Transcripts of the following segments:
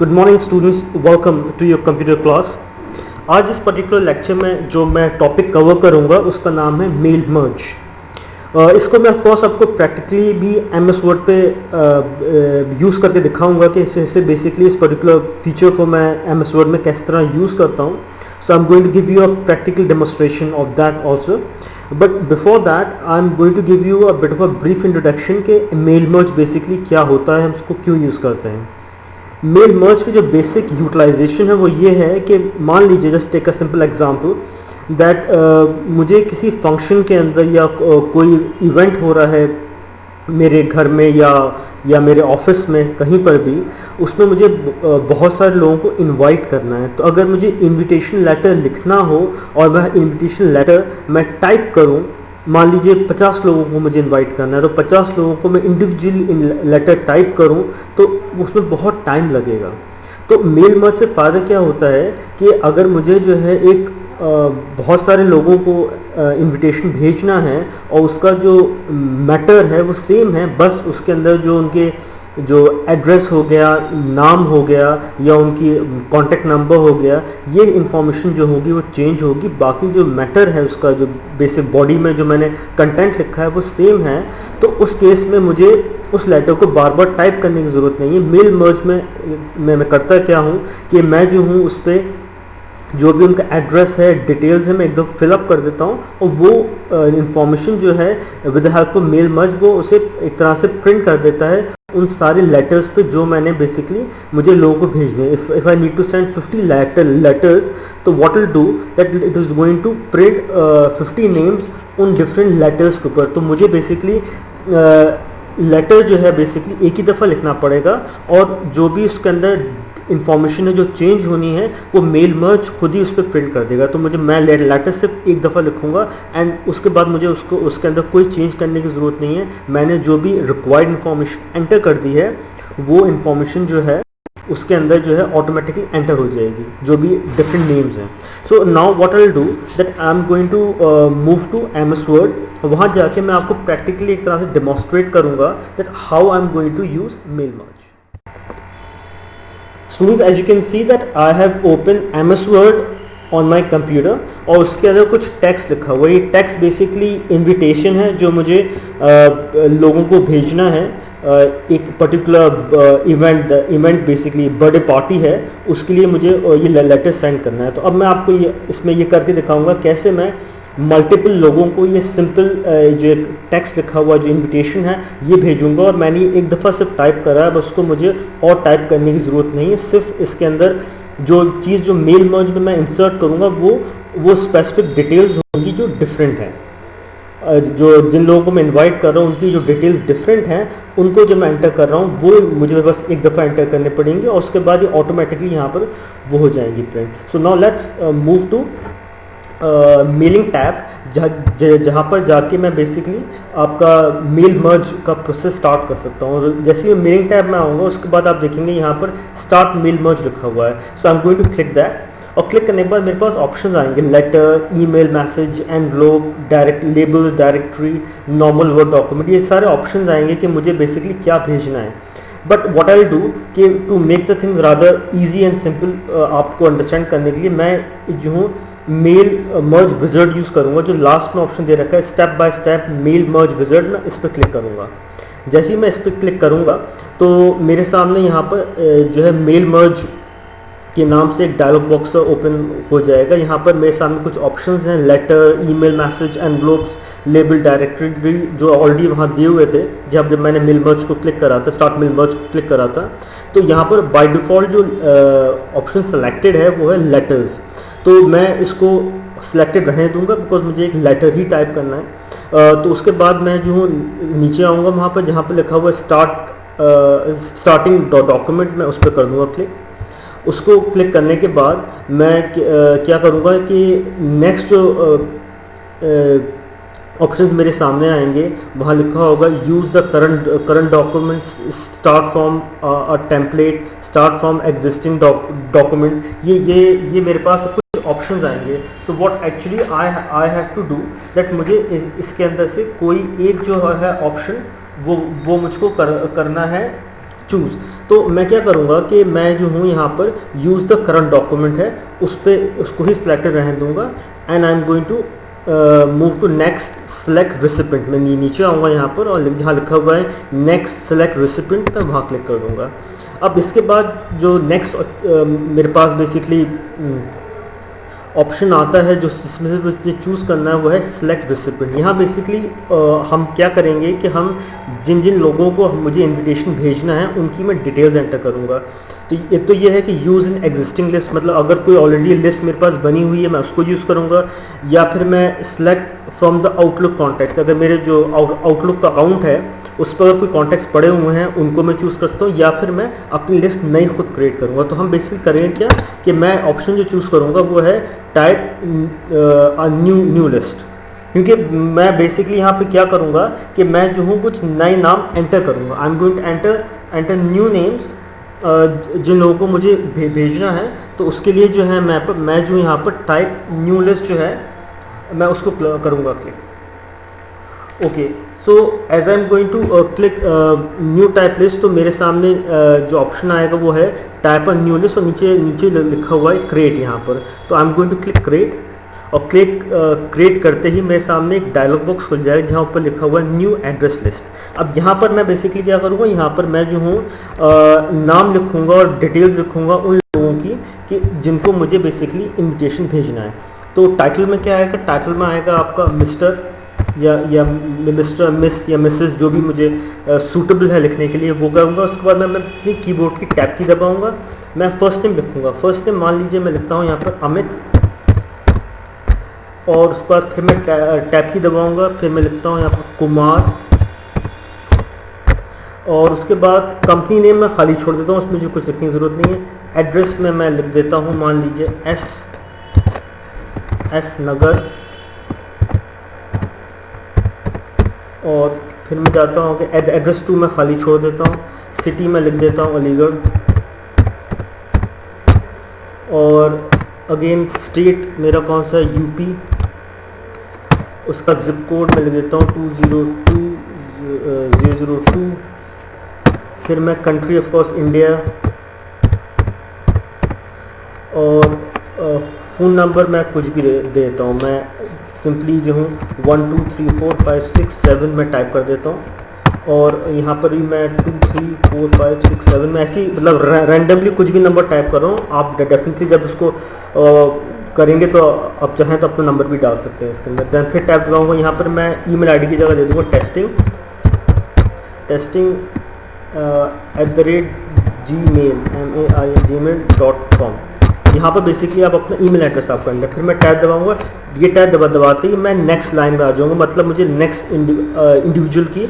Good morning students, welcome to your computer class. आज इस particular lecture में जो मैं टॉपिक कवर करूंगा उसका नाम है मेल मर्ज। इसको मैं ऑफकोर्स आपको प्रैक्टिकली भी MS वर्ड पे यूज़ करके दिखाऊंगा कि इससे बेसिकली इस पर्टिकुलर फीचर को मैं MS वर्ड में किस तरह यूज़ करता हूँ। So I am going to give you a practical demonstration of that also, but before that I am going to give you a bit of a brief introduction के mail merge basically क्या होता है, हम उसको क्यों use करते हैं। Mail merge की जो बेसिक यूटिलाइजेशन है वो ये है कि मान लीजिए, just take a simple example that मुझे किसी फंक्शन के अंदर या कोई इवेंट हो रहा है मेरे घर में या मेरे ऑफिस में कहीं पर भी, उसमें मुझे बहुत सारे लोगों को इनवाइट करना है। तो अगर मुझे इनविटेशन लेटर लिखना हो और वह इनविटेशन लेटर मैं टाइप करूं, मान लीजिए 50 लोगों को मुझे इनवाइट करना है, तो 50 लोगों को मैं इंडिविजुअल लेटर टाइप करूं तो उसमें बहुत टाइम लगेगा। तो मेल मर्ज से फ़ायदा क्या होता है कि अगर मुझे जो है एक बहुत सारे लोगों को इनविटेशन भेजना है और उसका जो मैटर है वो सेम है, बस उसके अंदर जो उनके जो एड्रेस हो गया, नाम हो गया या उनकी कॉन्टेक्ट नंबर हो गया, ये इंफॉर्मेशन जो होगी वो चेंज होगी। बाकी जो मैटर है उसका जो बेसिक बॉडी में जो मैंने कंटेंट लिखा है वो सेम है। तो उस केस में मुझे उस लेटर को बार बार टाइप करने की ज़रूरत नहीं है। मेल मर्ज में मैं करता क्या हूँ कि मैं जो हूँ उस पर जो भी उनका एड्रेस है, डिटेल्स है, मैं एकदम फिलअप कर देता हूँ और वो इंफॉर्मेशन जो है with the help of mail merge वो उसे एक तरह से प्रिंट कर देता है उन सारे लेटर्स पे जो मैंने बेसिकली मुझे लोगों को भेजने। If I need to send 50 letters, तो what will do that it is going to print 50 names उन डिफरेंट लेटर्स के ऊपर। तो मुझे बेसिकली लेटर जो है बेसिकली एक ही दफ़ा लिखना पड़ेगा और जो भी उसके अंदर इंफॉर्मेशन है जो चेंज होनी है वो मेल मर्ज खुद ही उस पर प्रिंट कर देगा। तो मैं लेटर सिर्फ एक दफ़ा लिखूंगा एंड उसके बाद मुझे उसको उसके अंदर कोई चेंज करने की ज़रूरत नहीं है। मैंने जो भी रिक्वायर्ड इंफॉर्मेशन एंटर कर दी है वो इंफॉर्मेशन जो है उसके अंदर जो है ऑटोमेटिकली एंटर हो जाएगी, जो भी डिफरेंट नेम्स हैं। So now what I will do that I am going to move to MS word. वहाँ जाके मैं आपको प्रैक्टिकली एक तरह से डेमोस्ट्रेट करूँगा that how I am going to use mail merge. Students, as you can see that I have opened MS Word on my computer और उसके अंदर कुछ टेक्स्ट लिखा हुआ है। ये टेक्स्ट बेसिकली इनविटेशन है जो मुझे लोगों को भेजना है एक particular event basically birthday party है, उसके लिए मुझे ये लेटर सेंड करना है। तो अब मैं आपको इसमें ये करके दिखाऊंगा कैसे मैं मल्टीपल लोगों को ये सिंपल जो टेक्स्ट लिखा हुआ जो इनविटेशन है ये भेजूंगा। और मैंने एक दफ़ा सिर्फ टाइप करा है, बस उसको मुझे और टाइप करने की ज़रूरत नहीं है। सिर्फ इसके अंदर जो चीज़ जो मेल मर्ज में मैं इंसर्ट करूँगा वो स्पेसिफिक डिटेल्स होंगी जो डिफरेंट हैं। जो जिन लोगों को मैं इनवाइट कर रहा हूँ उनकी जो डिटेल्स डिफरेंट हैं उनको जो मैं एंटर कर रहा हूँ वो मुझे बस एक दफ़ा एंटर करने पड़ेंगे और उसके बाद ये ऑटोमेटिकली यहाँ पर वो हो जाएंगी print. So now let's move to mailing tab, जहाँ पर जाके मैं बेसिकली आपका मेल मर्ज का प्रोसेस स्टार्ट कर सकता हूँ। और जैसे ही मेलिंग टैब में आऊँगा उसके बाद आप देखेंगे यहाँ पर स्टार्ट मेल मर्ज लिखा हुआ है। So I am going to click that और क्लिक करने के बाद मेरे पास ऑप्शंस आएंगे, letter, email, message, envelope, direct label, directory, normal word document, ये सारे ऑप्शंस आएंगे कि मुझे बेसिकली क्या भेजना है। But what I will do कि to make the things rather easy and simple आपको अंडरस्टैंड करने के लिए मैं जो हूँ मेल मर्ज विजर्ड यूज़ करूँगा। जो लास्ट में ऑप्शन दे रखा है step by step mail merge wizard, मैं इस पर क्लिक करूँगा। जैसे ही मैं इस पर क्लिक करूँगा तो मेरे सामने यहाँ पर जो है मेल मर्ज के नाम से एक डायलॉग बॉक्स ओपन हो जाएगा। यहाँ पर मेरे सामने कुछ ऑप्शंस हैं, letter, email, message, envelopes, label, directory, जो ऑलरेडी वहाँ दिए हुए थे जब मैंने मेल मर्ज को क्लिक करा था, स्टार्ट मेल मर्ज क्लिक करा था। तो यहाँ पर बाय डिफ़ॉल्ट जो ऑप्शन सेलेक्टेड है वो है लेटर्स, तो मैं इसको सिलेक्टेड रहने दूंगा बिकॉज मुझे एक लेटर ही टाइप करना है। तो उसके बाद मैं जो हूँ नीचे आऊँगा वहाँ पर जहाँ पर लिखा हुआ स्टार्टिंग डॉक्यूमेंट, मैं उस पर कर दूँगा क्लिक। उसको क्लिक करने के बाद मैं क्या करूँगा कि नेक्स्ट जो ऑप्शंस मेरे सामने आएंगे वहाँ लिखा होगा use the current document, start from a template, start from existing document. ये मेरे पास कुछ ऑप्शंस आएंगे। So what actually I have to do that मुझे इसके अंदर से कोई एक जो है ऑप्शन वो मुझको करना है चूज़। तो मैं क्या करूँगा कि मैं जो हूँ यहाँ पर यूज़ द करंट डॉक्यूमेंट है उस पर उसको ही सिलेक्टेड रहने दूंगा and I am going to move to next select recipient. मैं नीचे आऊँगा यहाँ पर और जहाँ लिखा हुआ है नेक्स्ट सेलेक्ट रेसिपेंट मैं वहाँ क्लिक कर दूँगा। अब इसके बाद जो नेक्स्ट मेरे पास बेसिकली ऑप्शन आता है जो इसमें से मुझे चूज़ करना है वो है सिलेक्ट रेसिपेंट। यहाँ बेसिकली हम क्या करेंगे कि हम जिन जिन लोगों को मुझे इनविटेशन भेजना है उनकी मैं डिटेल्स एंटर करूँगा। तो एक तो ये है कि यूज़ इन एग्जिस्टिंग लिस्ट, मतलब अगर कोई ऑलरेडी लिस्ट मेरे पास बनी हुई है मैं उसको यूज़ करूँगा, या फिर मैं select from the outlook contacts, अगर मेरे जो आउटलुक का अकाउंट है उस पर अगर कोई कॉन्टैक्ट्स पड़े हुए हैं उनको मैं चूज़ करता हूँ, या फिर मैं अपनी लिस्ट नई खुद क्रिएट करूँगा। तो हम बेसिकली करेंगे क्या कि मैं ऑप्शन जो चूज़ करूँगा वो है टाइप न्यू लिस्ट, क्योंकि मैं बेसिकली यहाँ पे क्या करूँगा कि मैं जो हूँ कुछ नए नाम एंटर करूँगा। I am going to enter new names जिन लोगों को मुझे भेजना है। तो उसके लिए जो है मैं जो यहाँ पर टाइप न्यू लिस्ट जो है मैं उसको करूँगा click. Okay, so as I am going to click new type list, तो मेरे सामने जो ऑप्शन आएगा वो है टाइप अ न्यू लिस्ट और नीचे लिखा हुआ है क्रिएट यहाँ पर। तो I am going to click create, और क्रिएट करते ही मेरे सामने एक डायलॉग बॉक्स खुल जाएगा जहाँ ऊपर लिखा हुआ है न्यू एड्रेस लिस्ट। अब यहाँ पर मैं बेसिकली क्या करूँगा, यहाँ पर मैं जो हूँ नाम लिखूँगा और डिटेल्स लिखूँगा उन लोगों की कि जिनको मुझे बेसिकली इन्विटेशन भेजना है। तो टाइटल में क्या आएगा, टाइटल में आएगा आपका मिस्टर या मिस्टर मिस या मिसेस, जो भी मुझे सूटेबल है लिखने के लिए वो करूँगा। उसके बाद मैं अपनी कीबोर्ड की टैब की दबाऊँगा, मैं फर्स्ट नेम लिखूँगा। फर्स्ट नेम मान लीजिए मैं लिखता हूँ यहाँ पर अमित, और उसके बाद फिर मैं टैब की दबाऊँगा, फिर मैं लिखता हूँ यहाँ पर कुमार, और उसके बाद कंपनी नेम मैं खाली छोड़ देता हूँ, उसमें जो कुछ लिखने की ज़रूरत नहीं है। एड्रेस में मैं लिख देता हूँ मान लीजिए एस नगर, और फिर मैं जाता हूँ कि एड्रेस 2 मैं खाली छोड़ देता हूँ। सिटी में लिख देता हूँ अलीगढ़, और अगेन स्टेट मेरा कौन सा है, यूपी, उसका जिप कोड मैं लिख देता हूँ 202002। फिर मैं कंट्री ऑफ कोर्स इंडिया, और फ़ोन नंबर मैं कुछ भी दे देता हूँ। मैं सिंपली जो हूँ 1 2 3 4 5 6 7 में टाइप कर देता हूँ, और यहाँ पर भी मैं 2 3 4 5 6 7 में ऐसी मतलब रैंडमली कुछ भी नंबर टाइप कर रहा हूँ। आप डेफिनेटली जब उसको करेंगे तो आप चाहें तो अपना नंबर भी डाल सकते हैं इसके अंदर। दैन फिर टाइप कराऊँगा, यहाँ पर मैं ईमेल आईडी की जगह दे दूँगा टेस्टिंग @gmail.com। यहाँ पर बेसिकली आप अपना ईमेल एड्रेस आप करेंगे। फिर मैं टैब दबाऊंगा, ये टैब दबाते ही मैं नेक्स्ट लाइन में आ जाऊँगा, मतलब मुझे नेक्स्ट इंडिविजुअल की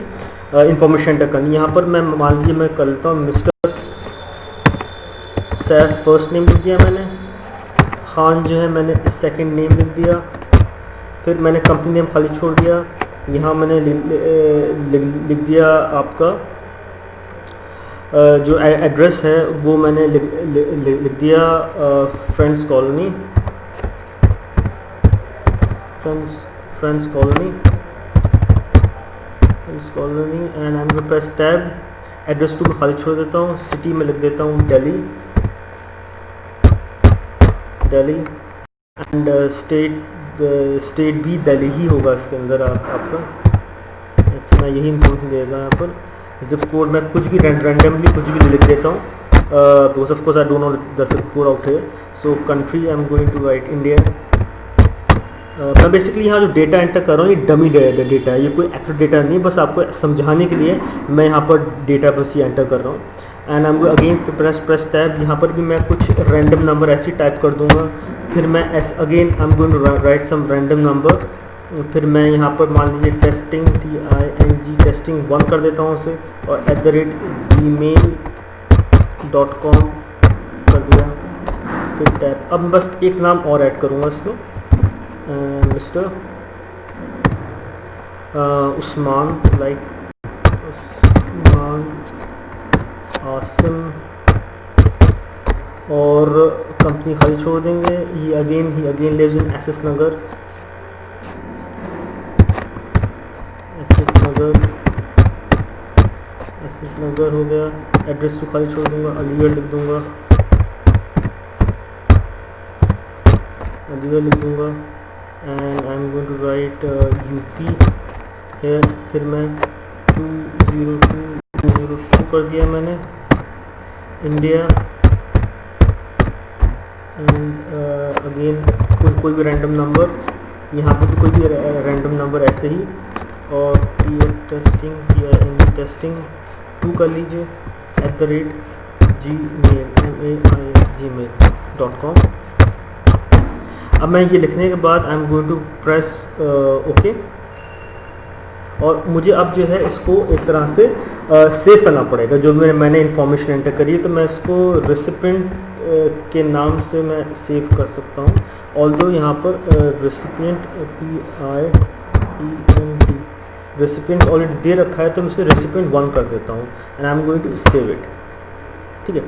इंफॉर्मेशन एंटर करनी। यहाँ पर मैं मान लीजिए मैं कर लेता हूँ मिस्टर सैफ, फर्स्ट नेम लिख दिया मैंने, खान जो है मैंने सेकंड नेम लिख दिया, फिर मैंने कंपनी नेम खाली छोड़ दिया। यहाँ मैंने लिख दिया आपका जो एड्रेस है वो मैंने लिख दिया friends colony, and I M press tab. Address 2 में खाली छोड़ देता हूँ। सिटी में लिख देता हूँ दिल्ली, एंड स्टेट भी दिल्ली ही होगा इसके अंदर आपका। अच्छा, मैं यही इन्फॉर्मेशन देगा यहाँ पर। जिप कोड मैं कुछ भी रैंडमली कुछ भी लिख देता हूँ, because of course I don't know the zip code out here. So country I am going to write India. मैं बेसिकली यहाँ जो डेटा एंटर कर रहा हूँ ये डमी डेटा है, ये कोई एक्टिव डेटा नहीं, बस आपको समझाने के लिए मैं यहाँ पर डेटा बस ये एंटर कर रहा हूँ। And I M again press tab. यहाँ पर भी मैं कुछ रैंडम नंबर ऐसे टाइप कर दूँगा। फिर मैं again I am going to write some random number. फिर मैं यहाँ पर मान लीजिए टेस्टिंग टेस्टिंग 1 कर देता हूँ उसे, और @gmail.com कर दिया। फिर टैब। अब बस एक नाम और ऐड करूँगा इसमें, मिस्टर उस्मान, लाइक उस्मान आसिम, और कंपनी खाली छोड़ देंगे। ही अगेन लिव्स इन एसएस नगर, अलीगढ़ हो गया, एड्रेस तो खाली छोड़ दूंगा, अलीगढ़ लिख दूंगा, अलीगढ़ लिख दूंगा and I am going to write UP है। फिर मैं 202 कर दिया मैंने, इंडिया एंड अगेन कोई भी रैंडम नंबर, यहाँ पर भी कोई भी रैंडम नंबर ऐसे ही, और टेस्टिंग 2 कर लीजिए @gmail.com। अब मैं ये लिखने के बाद I am going to press okay, और मुझे अब जो है इसको एक तरह से सेव करना पड़ेगा। जो मैंने इंफॉर्मेशन एंटर करी है तो मैं इसको रेसिपिएंट के नाम से मैं सेव कर सकता हूँ। ऑल्दो यहाँ पर रेसिपिएंट PIENT रेसिपिएंट ऑलरेडी दे रखा है, तो मैं इसे रेसिपिएंट 1 कर देता हूँ and I am going to save it. ठीक है,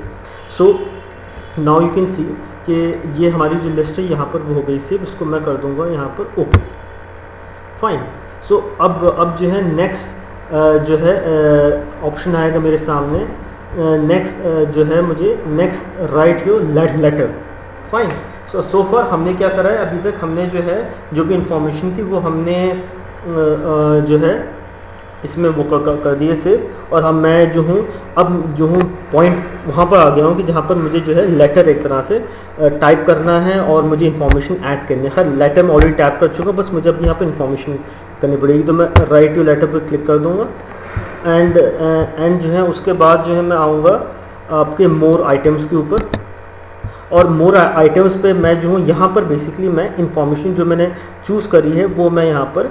so now you can see कि ये हमारी जो लिस्ट है यहाँ पर वो हो गई सेव। इसको मैं कर दूंगा यहाँ पर ओके, फाइन। सो अब जो है नेक्स्ट जो है ऑप्शन आएगा मेरे सामने, नेक्स्ट जो है मुझे next write your letter, fine. So far हमने क्या करा है, अभी तक हमने जो है जो भी इंफॉर्मेशन थी वो हमने जो है इसमें वो कर दिए सेव, और हम मैं जो हूँ अब जो हूँ पॉइंट वहाँ पर आ गया हूँ कि जहाँ पर मुझे जो है लेटर एक तरह से टाइप करना है और मुझे इंफॉर्मेशन ऐड करनी है। खैर लेटर में ऑलरेडी टाइप कर चुका, बस मुझे अब यहाँ पर इंफॉर्मेशन करनी पड़ेगी। तो मैं राइट टू लेटर पर क्लिक कर दूँगा एंड जो है उसके बाद जो है मैं आऊँगा आपके मोर आइटम्स के ऊपर, और मोर आइटम्स पे मैं जो हूँ यहाँ पर बेसिकली मैं इंफॉर्मेशन जो मैंने चूज़ करी है वो मैं यहाँ पर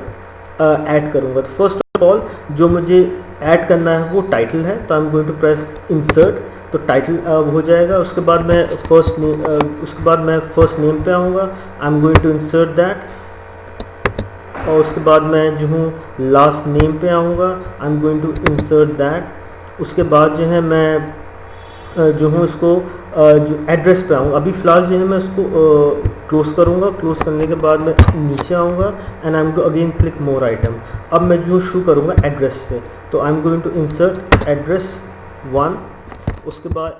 ऐड करूँगा। तो फर्स्ट ऑफ ऑल जो मुझे ऐड करना है वो टाइटल है, तो I am going to press insert, तो टाइटल हो जाएगा। उसके बाद मैं फर्स्ट नेम पे आऊँगा, I am going to insert that, और उसके बाद मैं जो हूँ लास्ट नेम पे आऊँगा, I am going to insert that. उसके बाद जो है मैं जो हूँ इसको जो एड्रेस पे आऊँगा। अभी फ़िलहाल जो है मैं इसको क्लोज़ करूँगा। क्लोज़ करने के बाद मैं नीचे आऊँगा and I am to again click more item. अब मैं जो शुरू करूँगा एड्रेस से, तो I am going to insert address 1। उसके बाद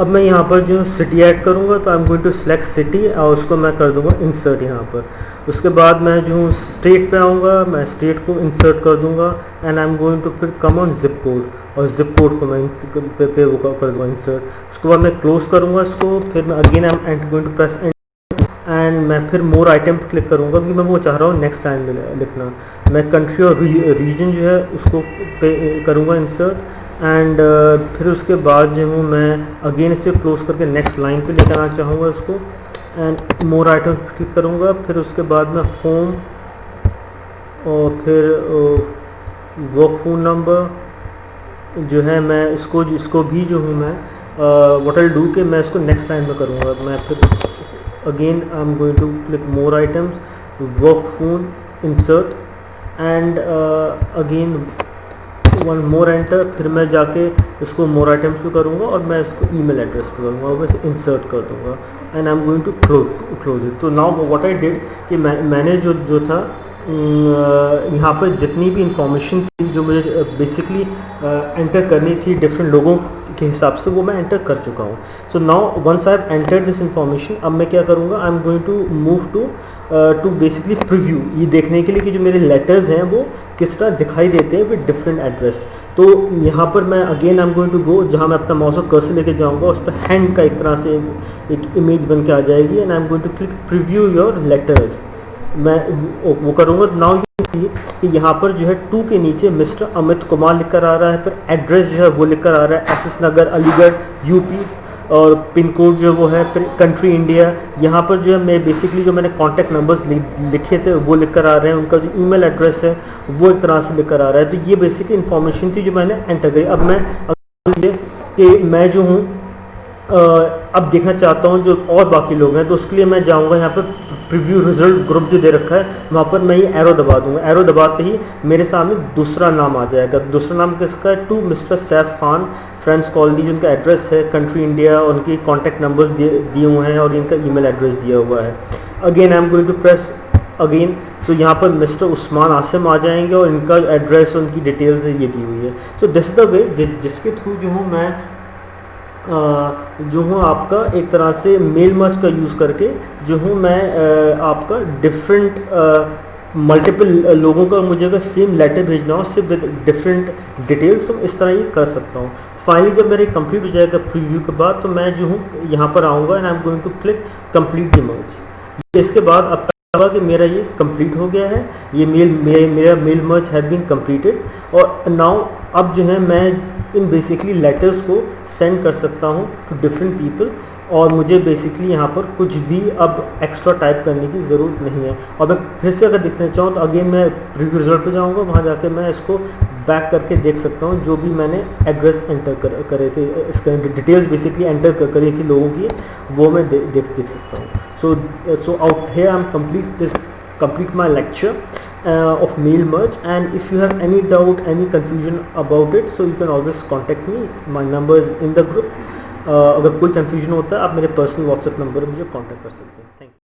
अब मैं यहाँ पर जो सिटी ऐड करूँगा, तो I am going to select city और उसको मैं कर दूँगा इंसर्ट यहाँ पर। उसके बाद मैं जो स्टेट पे आऊँगा, मैं स्टेट को इंसर्ट कर दूँगा and I am going to फिर कम ऑन जिप कोड, और जिप कोड को मैं पे वो कर दूँगा इंसर्ट। उसके बाद मैं क्लोज करूँगा इसको, फिर मैं again I am going to press and मैं फिर मोर आइटम पर क्लिक करूँगा क्योंकि मैं वो चाह रहा हूँ नेक्स्ट लाइन में लिखना। मैं कंट्री और रीजन जो है उसको पे करूँगा इंसर्ट एंड फिर उसके बाद जो हूँ मैं अगेन इसे क्लोज करके नेक्स्ट लाइन पे लेकर आना चाहूँगा इसको एंड मोर आइटम क्लिक करूँगा। फिर उसके बाद मैं होम और फिर वर्क फ़ोन नंबर जो है मैं इसको भी जो हूँ मैं व्हाट आई डू के मैं इसको नेक्स्ट लाइन में करूँगा। मैं फिर again I am going to click more items, work phone, insert and again one more enter. फिर मैं जाके इसको मोर आइटम्स पे करूँगा और मैं इसको ईमेल एड्रेस पे करूँगा और मैं इसे इंसर्ट कर दूँगा and I am going to close it. तो नाउ व्हाट आई डिड कि मैंने जो था यहाँ पर जितनी भी इंफॉर्मेशन थी जो मुझे बेसिकली एंटर करनी थी डिफरेंट लोगों के हिसाब से, वो मैं एंटर कर चुका हूँ। So now once I have entered this information, अब मैं क्या करूँगा, I am going to move to basically preview, ये देखने के लिए कि जो मेरे लेटर्स हैं वो किस तरह दिखाई देते हैं विद डिफरेंट एड्रेस। तो यहाँ पर मैं again I am going to go, जहाँ मैं अपना माउस और कर्सर लेके जाऊँगा उस पर हैंड का एक तरह से एक इमेज बन के आ जाएगी and I am going to click preview your letters. मैं वो करूँगा। नाउ कि यहाँ पर जो है 2 के नीचे मिस्टर अमित कुमार लिखकर आ रहा है, फिर एड्रेस जो है वो लिखकर आ रहा है एसएस नगर अलीगढ़ यूपी, और पिन कोड जो वो है, फिर कंट्री इंडिया। यहाँ पर जो है मैं बेसिकली जो मैंने कॉन्टैक्ट नंबर्स लिखे थे वो लिखकर आ रहे हैं, उनका जो ईमेल एड्रेस है वो एक तरह से लिखकर आ रहा है। तो ये बेसिकली इन्फॉर्मेशन थी जो मैंने एंटर करी। अब मैं जो हूँ अब देखना चाहता हूँ जो और बाकी लोग हैं, तो उसके लिए मैं जाऊँगा यहाँ पर प्रीव्यू रिजल्ट ग्रुप जो दे रखा है वहाँ पर मैं ये एरो दबा दूँगा। एरो दबाते ही मेरे सामने दूसरा नाम आ जाएगा। दूसरा नाम किसका है, to Mr Saif Khan, friends colony, जिनका एड्रेस है कंट्री इंडिया, उनकी कॉन्टैक्ट नंबर्स दिए हुए हैं और इनका ईमेल एड्रेस दिया हुआ है। Again I am going to press again तो यहाँ पर मिस्टर उस्मान आसिम आ जाएंगे और इनका एड्रेस और उनकी डिटेल्स ये दी हुई है। So this is the way जिसके थ्रू जो हूँ मैं जो हूँ आपका एक तरह से मेल मर्ज का यूज़ करके जो हूँ मैं आपका डिफरेंट मल्टीपल लोगों का मुझे अगर सेम लेटर भेजना हो सिर्फ विद डिफरेंट डिटेल्स तो इस तरह ये कर सकता हूँ। फाइनली जब मेरे कंप्लीट हो जाएगा प्रीव्यू के बाद तो मैं जो हूँ यहाँ पर आऊँगा and I am going to click complete the merge. इसके बाद अब तक कि मेरा ये कंप्लीट हो गया है, ये मेरा mail merge have been completed. और नाउ अब जो है मैं इन बेसिकली लेटर्स को सेंड कर सकता हूँ टू डिफरेंट पीपल और मुझे बेसिकली यहाँ पर कुछ भी अब एक्स्ट्रा टाइप करने की ज़रूरत नहीं है। और मैं फिर से अगर देखना चाहूँ तो अगेन मैं प्रीव्यू रिजल्ट पे जाऊँगा, वहाँ जाके मैं इसको बैक करके देख सकता हूँ जो भी मैंने एड्रेस एंटर करे थे, इसका डिटेल्स बेसिकली एंटर करी थी लोगों की, वो मैं देख सकता हूँ। So out here I'm complete my lecture of mail merge, and if you have any doubt, any confusion about it, so you can always contact me. My number is in the group. अगर कोई confusion होता है आप मेरे personal WhatsApp number मुझे contact कर सकते हैं। Thank you.